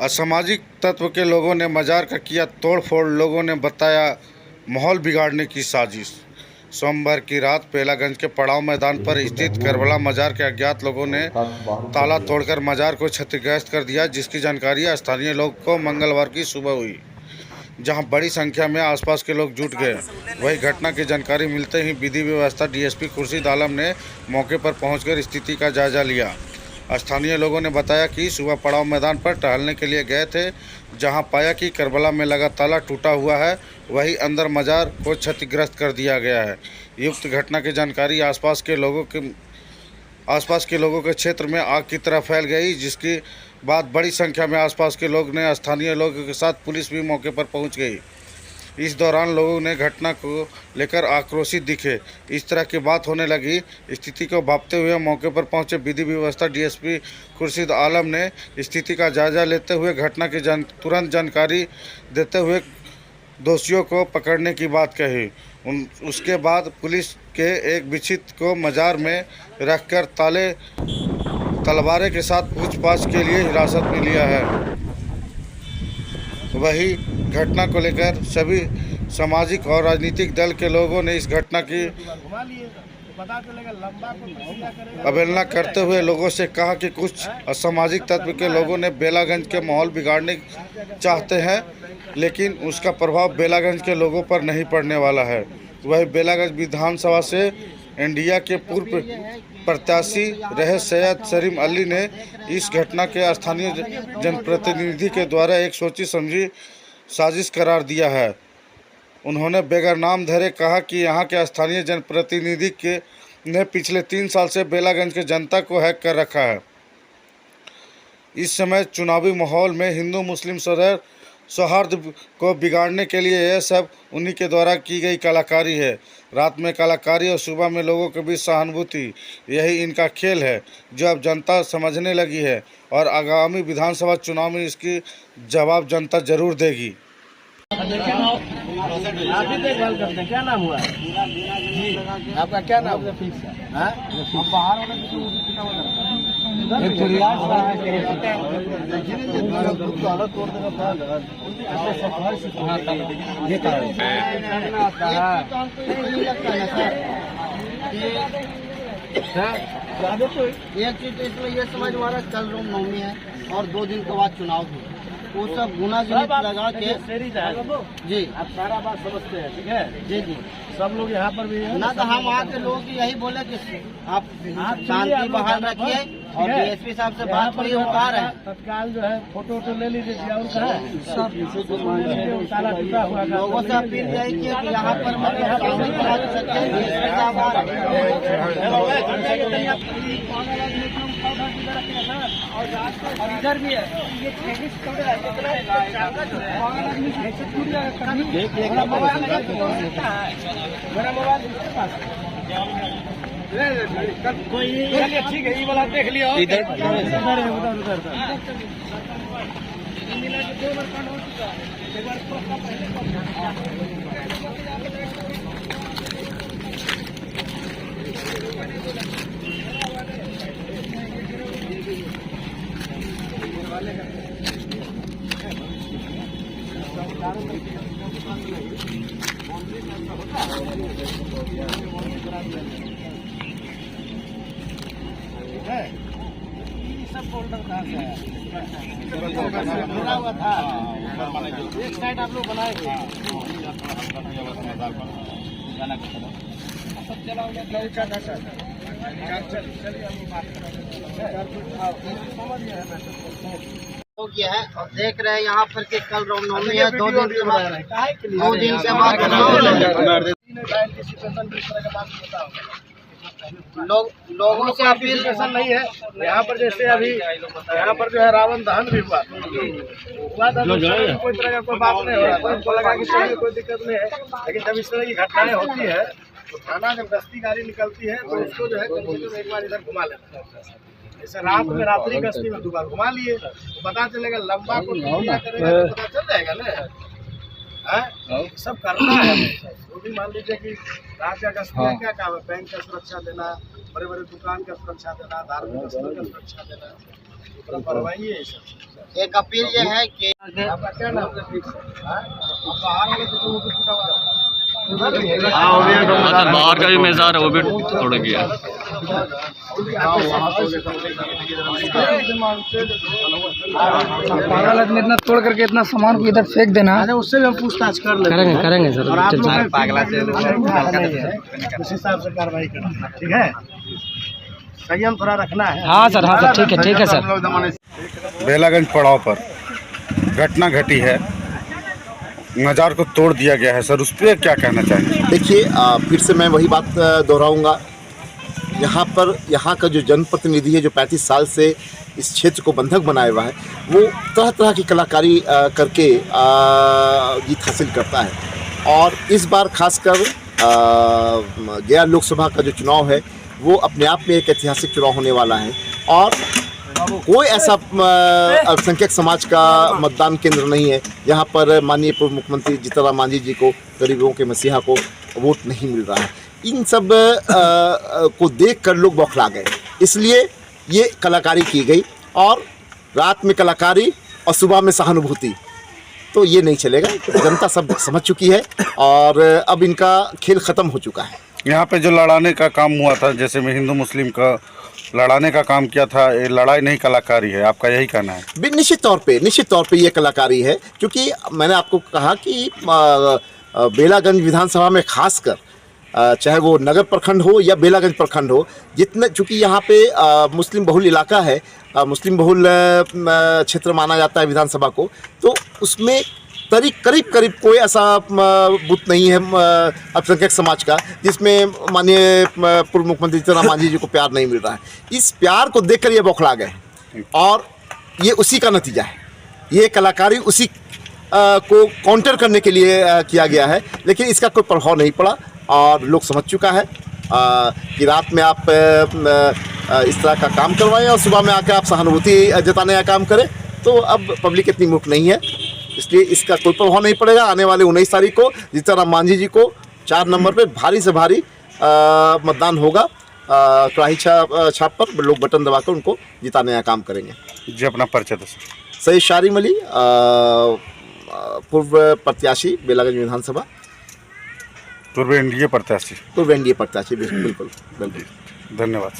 असामाजिक तत्व के लोगों ने मजार का किया तोड़फोड़, लोगों ने बताया माहौल बिगाड़ने की साजिश। सोमवार की रात पेलागंज के पड़ाव मैदान पर स्थित करबला मजार के अज्ञात लोगों ने ताला तोड़कर मजार को क्षतिग्रस्त कर दिया, जिसकी जानकारी स्थानीय लोगों को मंगलवार की सुबह हुई, जहां बड़ी संख्या में आसपास के लोग जुट गए। वही घटना की जानकारी मिलते ही विधि व्यवस्था डीएसपी खुर्शीद आलम ने मौके पर पहुंचकर स्थिति का जायजा लिया। स्थानीय लोगों ने बताया कि सुबह पड़ाव मैदान पर टहलने के लिए गए थे, जहां पाया कि करबला में लगा ताला टूटा हुआ है, वहीं अंदर मजार को क्षतिग्रस्त कर दिया गया है। युक्त घटना की जानकारी आसपास के लोगों के क्षेत्र में आग की तरह फैल गई, जिसके बाद बड़ी संख्या में आसपास के लोग ने स्थानीय लोगों के साथ पुलिस भी मौके पर पहुंच गई। इस दौरान लोगों ने घटना को लेकर आक्रोशित दिखे। इस तरह की बात होने लगी। स्थिति को भांपते हुए मौके पर पहुंचे विधि व्यवस्था डीएसपी खुर्शीद आलम ने स्थिति का जायजा लेते हुए घटना की तुरंत जानकारी देते हुए दोषियों को पकड़ने की बात कही। उसके बाद पुलिस के एक विचित को मजार में रखकर तलवारे के साथ पूछताछ के लिए हिरासत में लिया है। वही घटना को लेकर सभी सामाजिक और राजनीतिक दल के लोगों ने इस घटना की अवहेलना करते हुए लोगों से कहा कि कुछ असामाजिक तत्व के लोगों ने बेलागंज के माहौल बिगाड़ने चाहते हैं, लेकिन उसका प्रभाव बेलागंज के लोगों पर नहीं पड़ने वाला है। वही बेलागंज विधानसभा से इंडिया के पूर्व प्रत्याशी रहे सैयद सलीम अली ने इस घटना के स्थानीय जनप्रतिनिधि के द्वारा एक सोची समझी साजिश करार दिया है। उन्होंने बेगर नाम धरे कहा कि यहाँ के स्थानीय जनप्रतिनिधि ने पिछले 3 साल से बेलागंज के जनता को हैक कर रखा है। इस समय चुनावी माहौल में हिंदू मुस्लिम सौहार्द को बिगाड़ने के लिए यह सब उन्हीं के द्वारा की गई कलाकारी है। रात में कलाकारी और सुबह में लोगों के बीच सहानुभूति, यही इनका खेल है, जो अब जनता समझने लगी है और आगामी विधानसभा चुनाव में इसकी जवाब जनता जरूर देगी। आप ही देखभाल करते हैं। क्या नाम हुआ जी? आपका क्या नाम है? एक चीज तो इसमें ये समझ में आ रहा है, कल रामनवमी है और 2 दिन के बाद चुनाव है, वो सब गुना लगा के जी आप सारा बात समझते हैं, ठीक है जी जी। सब लोग यहाँ पर भी है ना तो हम आके लोग यही बोले कि आप शांति बहाल रखिए और डीएसपी साहब से बात हुई, वो कहा रहे तत्काल जो है फोटो ले लीजिए और कहा ताला टूटा हुआ लोगों से अपील यही की कि यहाँ पर इधर भी है मेरा मोबाइल कोई ठीक है, ये वाला देख लिया इधर उधर सब फोल्डर कहाँ से मिला हुआ था, एक साइड आप लोग बनाए थे। हो गया है और देख रहे हैं यहाँ पर कि कल रामनवमी है, 2 दिन के बाद 2 दिन से बाद लोगों से अपील नहीं है। यहाँ पर जैसे अभी यहाँ पर जो है रावण दहन भी हुआ कोई तरह का कोई बात नहीं हो रहा, कोई लगा कि कोई दिक्कत नहीं है, लेकिन जब इस तरह की घटनाएं होती है तो थाना जब गश्ती गाड़ी निकलती है तो उसको जो है एक बार इधर घुमा लेता है। जैसे रात में रात्रि गश्ती में 2 बार घुमा लिए तो पता चलेगा, लंबा को करेगा तो पता चल जाएगा ना। सब करना है। वो भी मान लीजिए कि रात का गश्ती का क्या काम है, बैंक का सुरक्षा देना, बड़े बड़े दुकान का सुरक्षा देना, धार्मिक स्थल का सुरक्षा देना, परवाही है सब। एक अपील ये है कि आपका क्या नाम है? बाहर का भी मज़ार है वो भी तोड़ गया। पागल आदमी इतना तोड़ करके इतना सामान को इधर फेंक देना। अरे उससे भी हम पूछताछ कर लेंगे। करेंगे सर। और आप लोग पागला से उस हिसाब से कार्रवाई करना, ठीक है? संयम थोड़ा रखना है। हाँ सर ठीक है सर। बेलागंज पड़ाव पर घटना घटी है, मज़ार को तोड़ दिया गया है सर, उस पर क्या कहना चाहेंगे? देखिए, फिर से मैं वही बात दोहराऊंगा। यहाँ का जो जनप्रतिनिधि है, जो 35 साल से इस क्षेत्र को बंधक बनाया हुआ है, वो तरह तरह की कलाकारी करके जीत हासिल करता है। और इस बार खासकर गया लोकसभा का जो चुनाव है वो अपने आप में एक ऐतिहासिक चुनाव होने वाला है। और कोई ऐसा अल्पसंख्यक समाज का मतदान केंद्र नहीं है जहाँ पर माननीय पूर्व मुख्यमंत्री जीतन राम मांझी जी को, गरीबों के मसीहा को वोट नहीं मिल रहा है। इन सब को देखकर लोग बौखला गए, इसलिए ये कलाकारी की गई। और रात में कलाकारी और सुबह में सहानुभूति, तो ये नहीं चलेगा। जनता सब समझ चुकी है और अब इनका खेल ख़त्म हो चुका है। यहाँ पे जो लड़ाने का काम हुआ था, जैसे में हिंदू मुस्लिम का लड़ाने का काम किया था, ये लड़ाई नहीं कलाकारी है, आपका यही कहना है? निश्चित तौर पे ये कलाकारी है, क्योंकि मैंने आपको कहा कि बेलागंज विधानसभा में खासकर चाहे वो नगर प्रखंड हो या बेलागंज प्रखंड हो, जितने, चूँकि यहाँ पे मुस्लिम बहुल इलाका है, मुस्लिम बहुल क्षेत्र माना जाता है विधानसभा को, तो उसमें करीब कोई ऐसा बूथ नहीं है अल्पसंख्यक समाज का जिसमें माननीय पूर्व मुख्यमंत्री जीतन राम मांझी जी को प्यार नहीं मिल रहा है। इस प्यार को देखकर ये बौखला गए और ये उसी का नतीजा है। ये कलाकारी उसी को काउंटर करने के लिए किया गया है, लेकिन इसका कोई प्रभाव नहीं पड़ा और लोग समझ चुका है कि रात में आप इस तरह का काम करवाएं और सुबह में आकर आप सहानुभूति जताने का काम करें, तो अब पब्लिक इतनी मूर्ख नहीं है, इसलिए इसका कोई प्रभाव नहीं पड़ेगा। आने वाले 19 तारीख को जीतन राम मांझी जी को 4 नंबर पे भारी से भारी मतदान होगा। कड़ाही छाप पर लोग बटन दबाकर उनको जिताने का काम करेंगे। जी, अपना परिचय दो सर। सैयद शारिम अली, पूर्व प्रत्याशी बेलागंज विधानसभा, पूर्व एनडीए प्रत्याशी। बिल्कुल। धन्यवाद।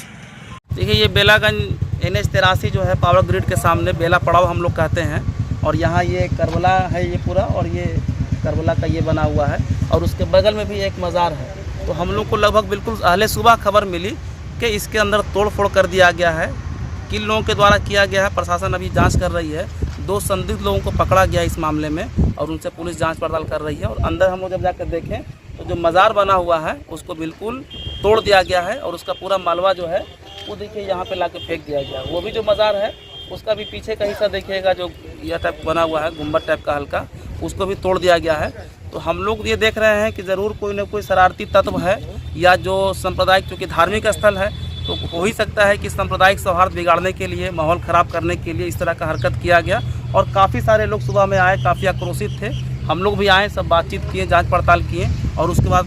देखिए, ये बेलागंज NH 83 जो है पावर ग्रिड के सामने बेला पड़ाव हम लोग कहते हैं, और यहाँ ये करबला है ये पूरा, और ये करबला का ये बना हुआ है, और उसके बगल में भी एक मज़ार है। तो हम लोग को लगभग बिल्कुल अहले सुबह खबर मिली कि इसके अंदर तोड़-फोड़ कर दिया गया है। किन लोगों के द्वारा किया गया है, प्रशासन अभी जांच कर रही है। 2 संदिग्ध लोगों को पकड़ा गया इस मामले में और उनसे पुलिस जांच पड़ताल कर रही है। और अंदर हम लोग जब जाकर देखें तो जो मज़ार बना हुआ है उसको बिल्कुल तोड़ दिया गया है, और उसका पूरा मालवा जो है वो देखिए यहाँ पे लाके फेंक दिया गया। वो भी जो मज़ार है उसका भी पीछे का हिस्सा देखिएगा, जो यह टाइप बना हुआ है गुंबद टाइप का हल्का, उसको भी तोड़ दिया गया है। तो हम लोग ये देख रहे हैं कि ज़रूर कोई न कोई शरारती तत्व है, या जो सांप्रदायिक, चूँकि धार्मिक स्थल है तो हो ही सकता है कि सांप्रदायिक सौहार्द बिगाड़ने के लिए, माहौल ख़राब करने के लिए इस तरह का हरकत किया गया। और काफ़ी सारे लोग सुबह में आए, काफ़ी आक्रोशित थे। हम लोग भी आए, सब बातचीत किए, जांच पड़ताल किए, और उसके बाद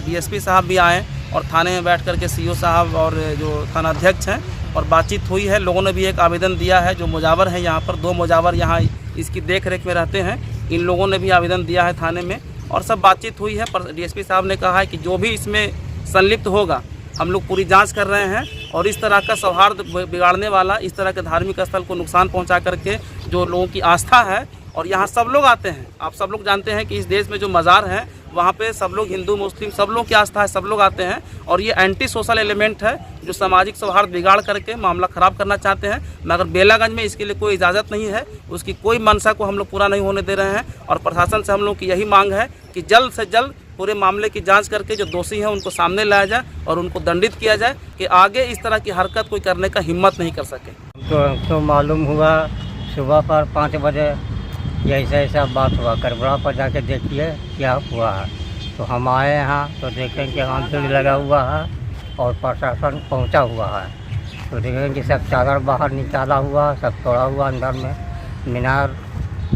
DSP साहब भी आए और थाने में बैठ कर के CO साहब और जो थाना अध्यक्ष हैं, और बातचीत हुई है। लोगों ने भी एक आवेदन दिया है, जो मुजावर हैं यहाँ पर 2 मुजावर यहाँ इसकी देख रेख में रहते हैं, इन लोगों ने भी आवेदन दिया है थाने में, और सब बातचीत हुई है। पर DSP साहब ने कहा है कि जो भी इसमें संलिप्त होगा हम लोग पूरी जांच कर रहे हैं, और इस तरह का सौहार्द बिगाड़ने वाला, इस तरह के धार्मिक स्थल को नुकसान पहुंचा करके जो लोगों की आस्था है, और यहाँ सब लोग आते हैं, आप सब लोग जानते हैं कि इस देश में जो मज़ार हैं वहाँ पे सब लोग, हिंदू मुस्लिम सब लोग की आस्था है, सब लोग आते हैं, और ये एंटी सोशल एलिमेंट है जो सामाजिक सौहार्द बिगाड़ करके मामला ख़राब करना चाहते हैं। मगर बेलागंज में इसके लिए कोई इजाज़त नहीं है, उसकी कोई मंशा को हम लोग पूरा नहीं होने दे रहे हैं। और प्रशासन से हम लोग की यही मांग है कि जल्द से जल्द पूरे मामले की जांच करके जो दोषी हैं उनको सामने लाया जाए और उनको दंडित किया जाए, कि आगे इस तरह की हरकत कोई करने का हिम्मत नहीं कर सके। तो मालूम हुआ सुबह पर 5 बजे ऐसा ऐसा बात हुआ, करबला पर जाके देखिए क्या हुआ है। तो हम आए यहाँ तो देखें कि यहाँ भीड़ लगा हुआ है और प्रशासन पहुँचा हुआ है। तो देखें कि सब चादर बाहर निकाला हुआ, सब तोड़ा हुआ, अंदर में मीनार,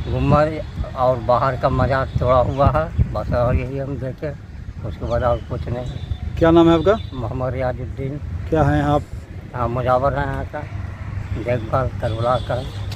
गुम्बद और बाहर का मज़ार तोड़ा हुआ है। बस और यही हम देखे, उसके बाद और कुछ नहीं। क्या नाम है आपका? मोहम्मद रियाजुद्दीन। क्या हैं आप? हाँ, मुजावर हैं यहाँ का। देखभाल करबला का